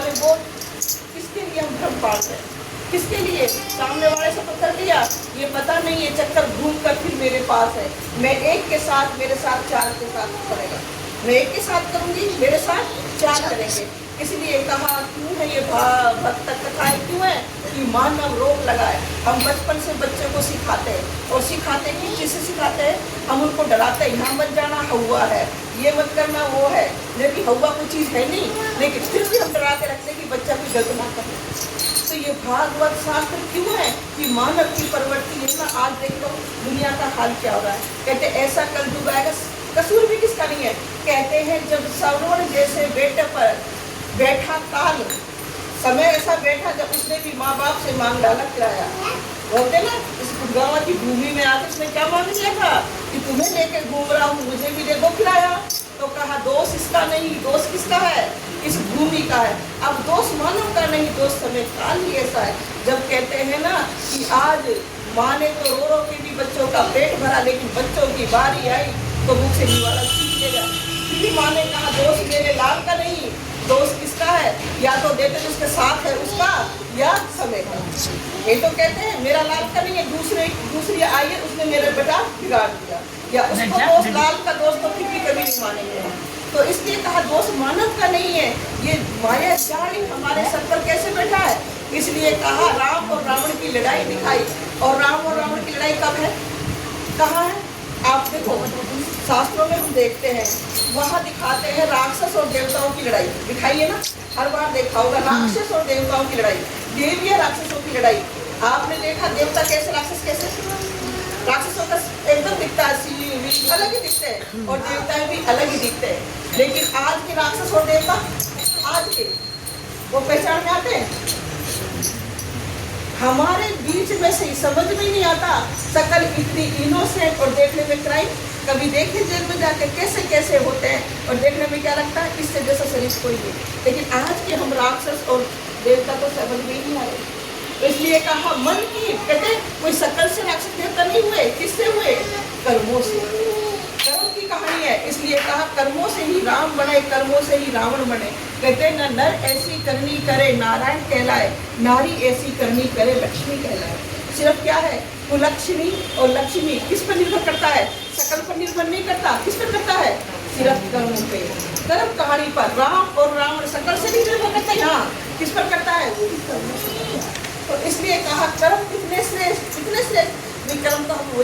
बोले वो किसके लिए हम भ्रम पाल रहे हैं, किसके लिए? सामने वाले से तो कर लिया, ये पता नहीं ये चक्कर घूम कर फिर मेरे पास है। मैं एक के साथ, मेरे साथ चार के साथ करेगा, मैं एक के साथ करूंगी, मेरे साथ चार करेंगे। इसलिए कहा क्यों है ये भक्त कथाएं क्यों है कि मानव रोग लगाए। हम बचपन से बच्चे को सिखाते हैं और सिखाते कि किसे सिखाते हैं, हम उनको डराते हैं, यहाँ मत जाना हवा है, ये मत करना वो है, लेकिन हवा कोई चीज़ है नहीं, लेकिन फिर भी हम डरा के रखते हैं कि बच्चा कोई गलत ना करे। तो ये भागवत शास्त्र क्यों है कि मानव की प्रवृत्ति है ना। आज देख लो दुनिया का हाल क्या हो रहा है, कहते ऐसा कलयुग आएगा, कसूर भी किसका नहीं है। कहते हैं जब सरोवर जैसे बेटे पर बैठा काल, समय ऐसा बैठा जब उसने भी माँ बाप से मांग डाला किराया। बोलते ना इस गुड़गांव की भूमि में आकर उसने क्या मांग लिया था कि तुम्हें लेकर घूम रहा हूँ, मुझे भी दे दो किराया। तो कहा दोष इसका नहीं, दोष किसका है, इस भूमि का है। अब दोष मानव का नहीं, दोष समय काल ही ऐसा है। जब कहते हैं ना कि आज माँ ने तो रो रो के भी बच्चों का पेट भरा, लेकिन बच्चों की बारी आई तो मुख से निवाला सीख लेगा। फिर माँ ने कहा दोष मेरे लाल का नहीं, दोष किसका है, या तो देते जिसके साथ है उसका या समय का। ये तो कहते हैं मेरा लाल का नहीं है, दूसरी आई है उसने मेरा बेटा बिगाड़ दिया, या उसको दोष लाल का दोष तो फिर भी कभी नहीं मानेंगे। तो इसलिए कहा दोष मानव का नहीं है, ये माया जाल हमारे सर पर कैसे बैठा है। इसलिए कहा राम और रावण की लड़ाई दिखाई, और राम और रावण की लड़ाई कब है, कहाँ है? आप देखो शास्त्रों में हम देखते हैं, वहाँ दिखाते हैं राक्षस और देवताओं की लड़ाई, दिखाइए ना, हर बार देखा होगा राक्षस और देवताओं की लड़ाई, देवी राक्षसों की लड़ाई। आपने देखा देवता कैसे, राक्षस कैसे? राक्षसों का एकदम दिखता है, सील अलग ही दिखते हैं, और देवताएं भी अलग ही दिखते हैं। लेकिन आज के राक्षस और देवता, आज के वो पहचान में आते हैं। हमारे बीच में से समझ में नहीं आता, सकल इतनी इनोसेंट और देखने में क्राइम। कभी देखे जेल में जाके कैसे कैसे होते हैं, और देखने में क्या लगता है इससे जैसा शरीर कोई नहीं। लेकिन आज के हम राक्षस और देवता को समझ में ही नहीं आ रहे। तो इसलिए कहा मन की, कहते कोई सकल से राक्षस देवता नहीं हुए, किससे हुए, कर्मों से। कर्म की कहानी है, इसलिए कहा कर्मों से ही राम बने, कर्मों से ही रावण बने। कहते न नर ऐसी करनी करे नारायण कहलाए, नारी ऐसी करनी करे लक्ष्मी कहलाए। सिर्फ क्या है, कुलक्ष्मी और लक्ष्मी किस पर निर्भर करता है, सकल पर निर्भर नहीं करता, किस पर करता है, सिर्फ कर्म पे, कर्म कहानी पर। राम और रावण सकल से नहीं निर्भर करते, हाँ किस पर करता है, वो भी कर्म से करता है। तो इसलिए कहा कर्म कितने श्रेष्ठ, कितने श्रेष्ठ, कर्म तो हम